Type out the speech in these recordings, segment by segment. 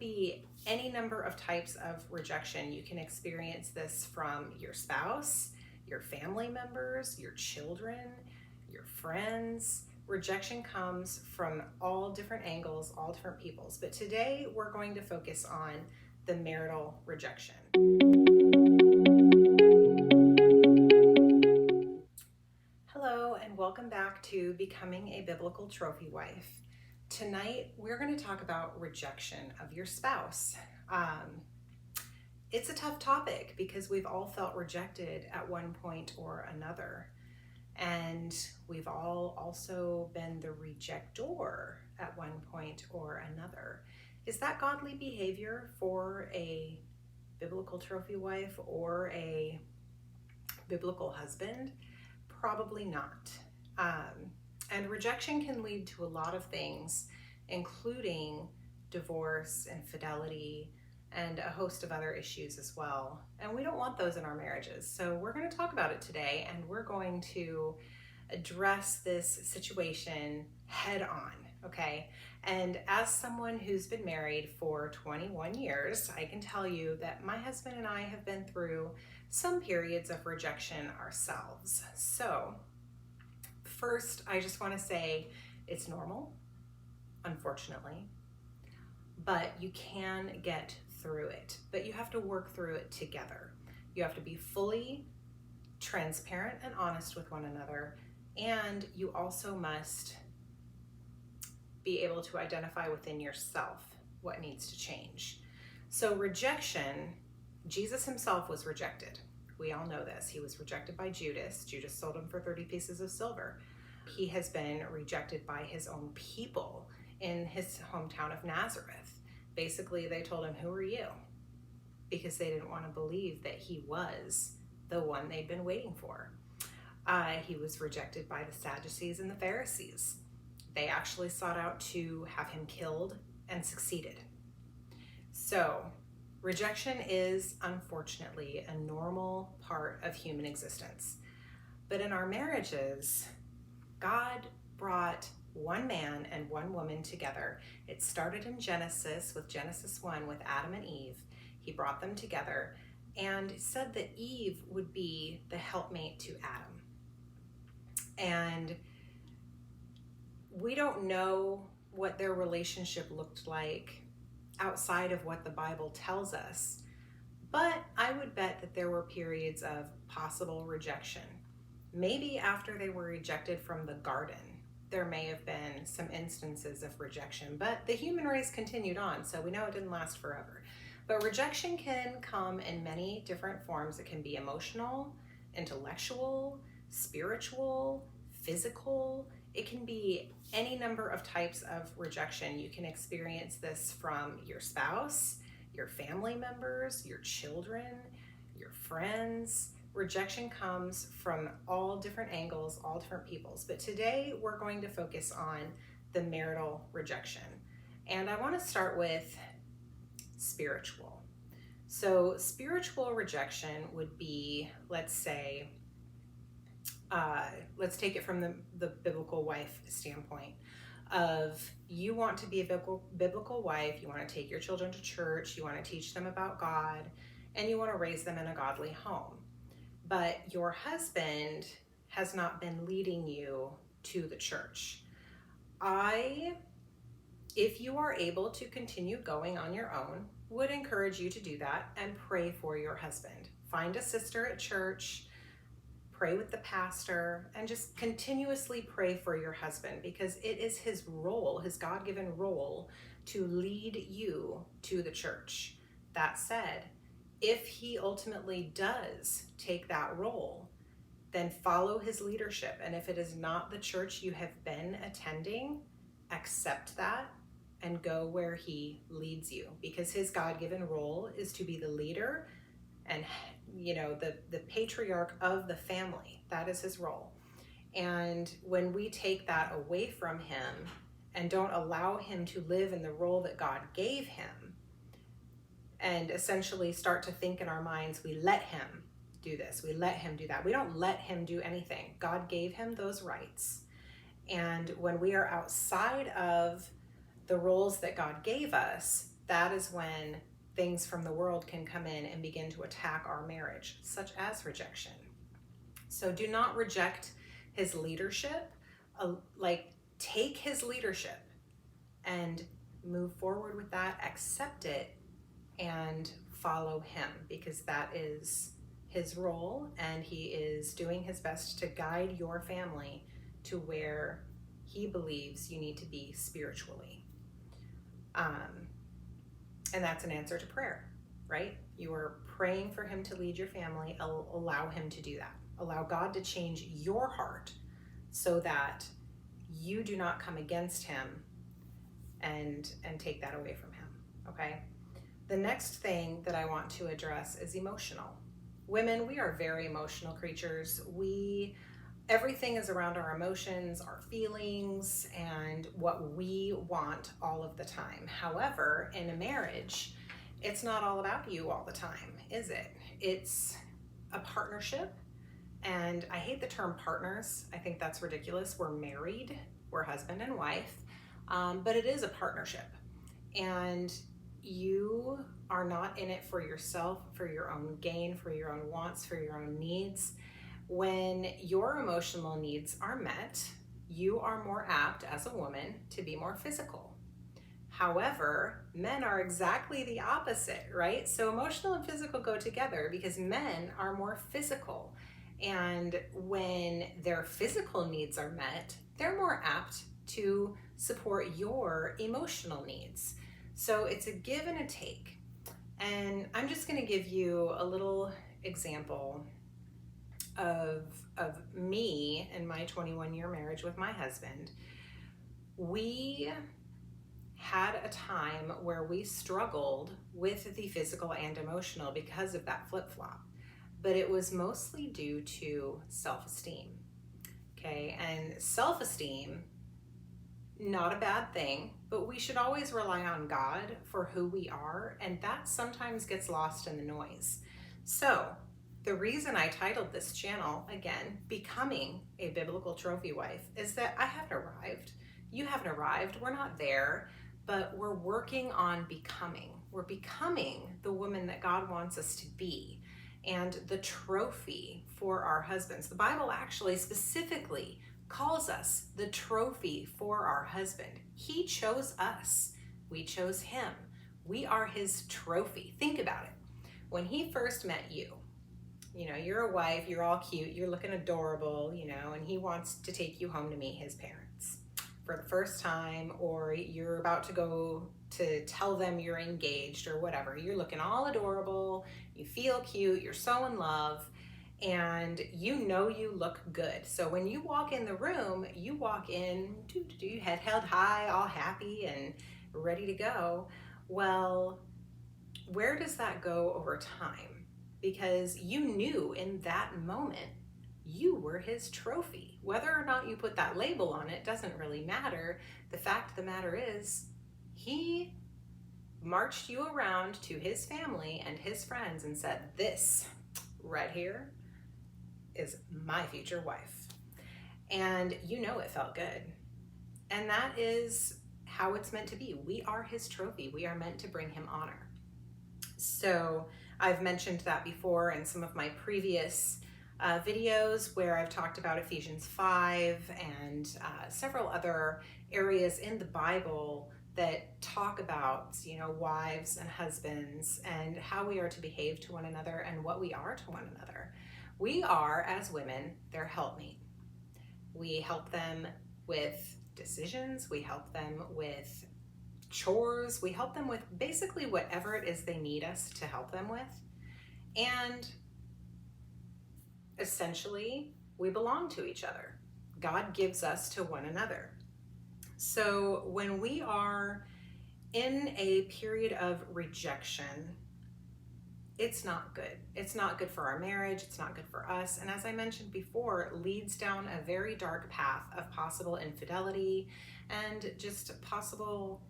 be any number of types of rejection. You can experience this from your spouse, your family members, your children, your friends. Rejection comes from all different angles, all different peoples. But today we're going to focus on the marital rejection. Hello, and welcome back to Becoming a Biblical Trophy Wife. Tonight, we're going to talk about rejection of your spouse. It's a tough topic because we've all felt rejected at one point or another. And we've all also been the rejector at one point or another. Is that godly behavior for a biblical trophy wife or a biblical husband? Probably not. And rejection can lead to a lot of things, including divorce, infidelity, and a host of other issues as well. And we don't want those in our marriages. So we're going to talk about it today, and we're going to address this situation head on, okay? And as someone who's been married for 21 years, I can tell you that my husband and I have been through some periods of rejection ourselves. So first, I just want to say it's normal, unfortunately, but you can get through it. But you have to work through it together. You have to be fully transparent and honest with one another, and you also must be able to identify within yourself what needs to change. So rejection, Jesus himself was rejected. We all know this. He was rejected by Judas. Judas sold him for 30 pieces of silver. He has been rejected by his own people in his hometown of Nazareth. Basically, they told him, "Who are you?" Because they didn't want to believe that he was the one they'd been waiting for. He was rejected by the Sadducees and the Pharisees. They actually sought out to have him killed and succeeded. So, rejection is unfortunately a normal part of human existence. But in our marriages, God brought one man and one woman together. It started in Genesis with Genesis 1 with Adam and Eve. He brought them together and said that Eve would be the helpmate to Adam. And we don't know what their relationship looked like outside of what the Bible tells us, but I would bet that there were periods of possible rejection. Maybe after they were rejected from the garden, there may have been some instances of rejection, but the human race continued on, so we know it didn't last forever. But rejection can come in many different forms. It can be emotional, intellectual, spiritual, physical. It can be any number of types of rejection. You can experience this from your spouse, your family members, your children, your friends. Rejection comes from all different angles, all different peoples. But today we're going to focus on the marital rejection. And I want to start with spiritual. So spiritual rejection would be, let's say, let's take it from the biblical wife standpoint of you want to be a biblical wife, you want to take your children to church, you want to teach them about God, and you want to raise them in a godly home. But your husband has not been leading you to the church. If you are able to continue going on your own, would encourage you to do that and pray for your husband. Find a sister at church, pray with the pastor, and just continuously pray for your husband because it is his role, his God-given role, to lead you to the church. That said, if he ultimately does take that role, then follow his leadership. And if it is not the church you have been attending, accept that and go where he leads you, because his God-given role is to be the leader and the patriarch of the family. That is his role. And when we take that away from him and don't allow him to live in the role that God gave him, and essentially start to think in our minds, we let him do this, we let him do that. We don't let him do anything. God gave him those rights. And when we are outside of the roles that God gave us, that is when things from the world can come in and begin to attack our marriage, such as rejection. So do not reject his leadership. Take his leadership and move forward with that, accept it, and follow him, because that is his role, and he is doing his best to guide your family to where he believes you need to be spiritually. And that's an answer to prayer, right? You are praying for him to lead your family. Allow him to do that. Allow God to change your heart so that you do not come against him and take that away from him, okay? The next thing that I want to address is emotional. Women, we are very emotional creatures. Everything is around our emotions, our feelings, and what we want all of the time. However, in a marriage, it's not all about you all the time, is it? It's a partnership, and I hate the term partners. I think that's ridiculous. We're married, we're husband and wife, but it is a partnership. And you are not in it for yourself, for your own gain, for your own wants, for your own needs. When your emotional needs are met, you are more apt as a woman to be more physical. However, men are exactly the opposite, right? So emotional and physical go together because men are more physical. And when their physical needs are met, they're more apt to support your emotional needs. So it's a give and a take. And I'm just going to give you a little example of me and my 21-year marriage with my husband. We had a time where we struggled with the physical and emotional because of that flip-flop, but it was mostly due to self-esteem. Okay, and self-esteem, not a bad thing, but we should always rely on God for who we are, and that sometimes gets lost in the noise. So the reason I titled this channel, again, Becoming a Biblical Trophy Wife, is that I haven't arrived. You haven't arrived. We're not there, but we're working on becoming. We're becoming the woman that God wants us to be and the trophy for our husbands. The Bible actually specifically calls us the trophy for our husband. He chose us. We chose him. We are his trophy. Think about it. When he first met you, you're a wife, you're all cute, you're looking adorable, and he wants to take you home to meet his parents for the first time, or you're about to go to tell them you're engaged or whatever. You're looking all adorable, you feel cute, you're so in love, and you look good. So when you walk in the room, you walk in, head held high, all happy and ready to go. Well, where does that go over time? Because you knew in that moment you were his trophy. Whether or not you put that label on it doesn't really matter. The fact of the matter is, he marched you around to his family and his friends and said, this right here is my future wife. And it felt good. And that is how it's meant to be. We are his trophy. We are meant to bring him honor. So I've mentioned that before in some of my previous videos where I've talked about Ephesians 5 and several other areas in the Bible that talk about, wives and husbands and how we are to behave to one another and what we are to one another. We are, as women, their helpmate. We help them with decisions. We help them with chores. We help them with basically whatever it is they need us to help them with. And essentially, we belong to each other. God gives us to one another. So when we are in a period of rejection, it's not good. It's not good for our marriage. It's not good for us. And as I mentioned before, it leads down a very dark path of possible infidelity and just possible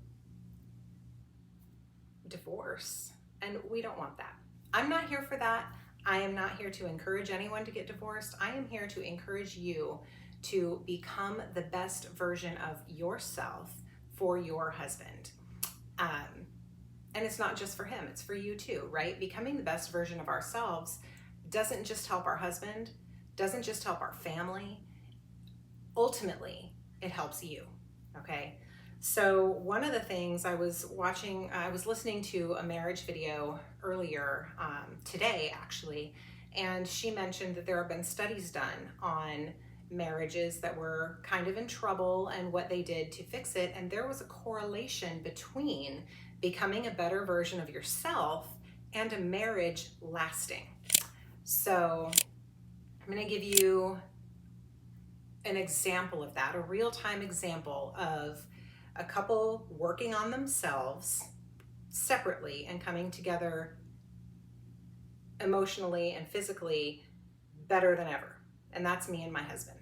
divorce. And we don't want that. I'm not here for that. I am not here to encourage anyone to get divorced. I am here to encourage you to become the best version of yourself for your husband. And it's not just for him, it's for you too, right? Becoming the best version of ourselves doesn't just help our husband, doesn't just help our family. Ultimately, it helps you, okay? So one of the things I was listening to a marriage video earlier today, actually, and she mentioned that there have been studies done on marriages that were kind of in trouble and what they did to fix it. And there was a correlation between becoming a better version of yourself and a marriage lasting. So I'm going to give you an example of that, a real-time example of a couple working on themselves separately and coming together emotionally and physically better than ever. And that's me and my husband.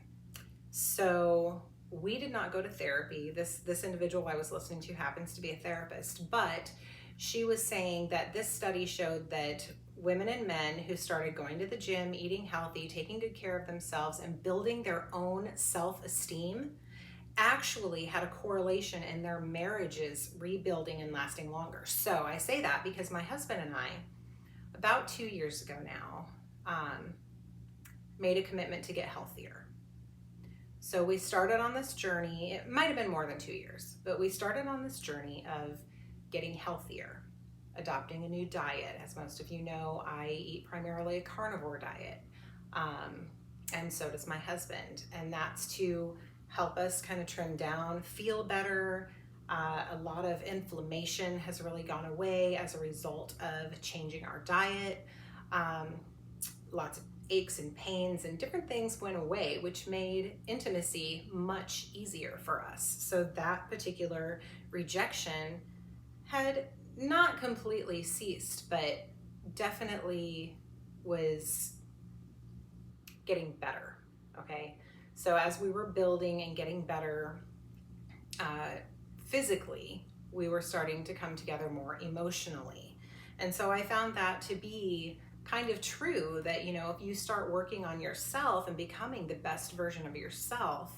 So we did not go to therapy. This individual I was listening to happens to be a therapist, but she was saying that this study showed that women and men who started going to the gym, eating healthy, taking good care of themselves, and building their own self-esteem actually had a correlation in their marriages rebuilding and lasting longer. So I say that because my husband and I, about 2 years ago now, made a commitment to get healthier. So we started on this journey. It might have been more than 2 years, but we started on this journey of getting healthier, adopting a new diet. As most of you know, I eat primarily a carnivore diet, and so does my husband. And that's to help us kind of trim down, feel better. A lot of inflammation has really gone away as a result of changing our diet. Lots of aches and pains and different things went away, which made intimacy much easier for us. So that particular rejection had not completely ceased, but definitely was getting better, okay? So as we were building and getting better physically, we were starting to come together more emotionally. And so I found that to be kind of true, that, you know, if you start working on yourself and becoming the best version of yourself,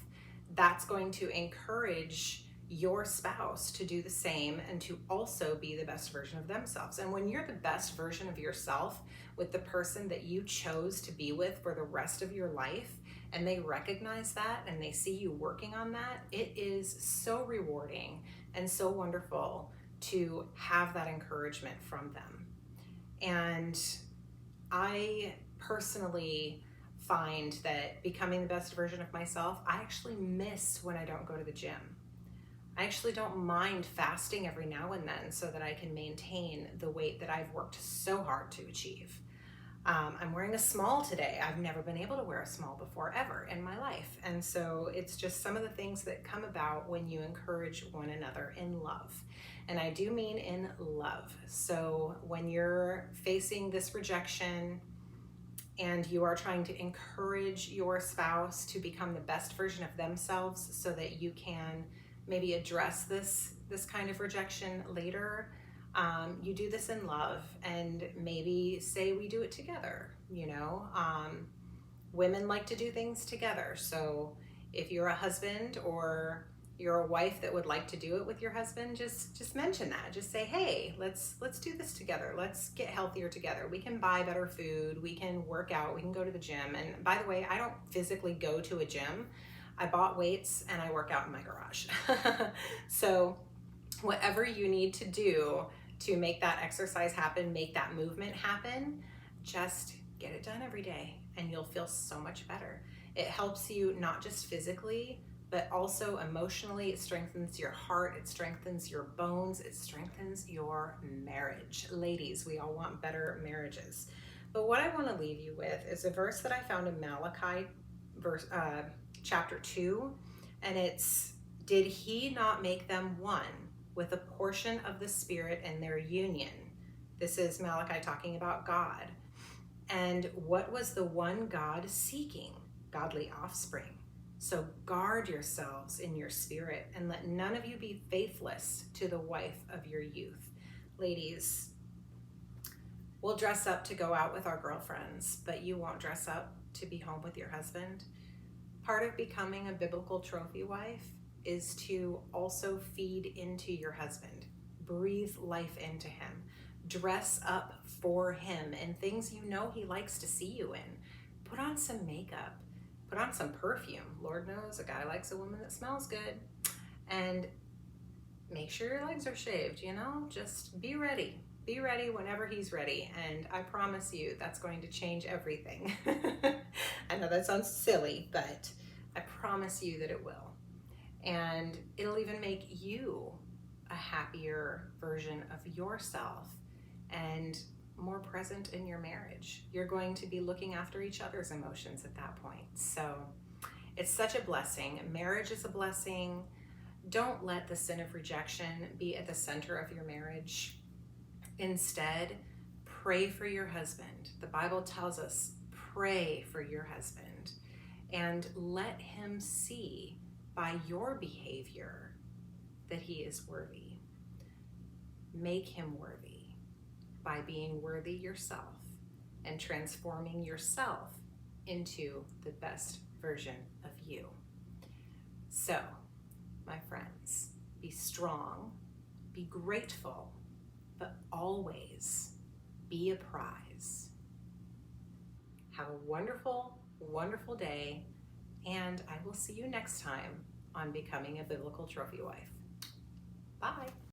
that's going to encourage your spouse to do the same and to also be the best version of themselves. And when you're the best version of yourself with the person that you chose to be with for the rest of your life, and they recognize that and they see you working on that, it is so rewarding and so wonderful to have that encouragement from them. And I personally find that becoming the best version of myself, I actually miss when I don't go to the gym. I actually don't mind fasting every now and then so that I can maintain the weight that I've worked so hard to achieve. I'm wearing a small today. I've never been able to wear a small before ever in my life. And so it's just some of the things that come about when you encourage one another in love. And I do mean in love. So when you're facing this rejection and you are trying to encourage your spouse to become the best version of themselves so that you can maybe address this kind of rejection later, you do this in love, and maybe say we do it together. You know, women like to do things together. So if you're a husband or you're a wife that would like to do it with your husband, just mention that. Just say, hey, let's do this together. Let's get healthier together. We can buy better food. We can work out. We can go to the gym. And by the way, I don't physically go to a gym. I bought weights and I work out in my garage. So whatever you need to do to make that exercise happen, make that movement happen, just get it done every day and you'll feel so much better. It helps you not just physically, but also emotionally. It strengthens your heart, it strengthens your bones, it strengthens your marriage. Ladies, we all want better marriages. But what I want to leave you with is a verse that I found in Malachi, chapter 2, and it's, did he not make them one with a portion of the Spirit in their union? This is Malachi talking about God. And what was the one God seeking? Godly offspring. So guard yourselves in your spirit and let none of you be faithless to the wife of your youth. Ladies, we'll dress up to go out with our girlfriends, but you won't dress up to be home with your husband. Part of becoming a biblical trophy wife is to also feed into your husband. Breathe life into him. Dress up for him in things you know he likes to see you in. Put on some makeup. Put on some perfume. Lord knows a guy likes a woman that smells good. And make sure your legs are shaved, Just be ready. Be ready whenever he's ready. And I promise you that's going to change everything. I know that sounds silly, but I promise you that it will. And it'll even make you a happier version of yourself and more present in your marriage. You're going to be looking after each other's emotions at that point. So it's such a blessing. Marriage is a blessing. Don't let the sin of rejection be at the center of your marriage. Instead, pray for your husband. The Bible tells us, pray for your husband and let him see by your behavior that he is worthy. Make him worthy by being worthy yourself and transforming yourself into the best version of you. So, my friends, be strong, be grateful, but always be a prize. Have a wonderful, wonderful day, and I will see you next time on Becoming a Biblical Trophy Wife. Bye.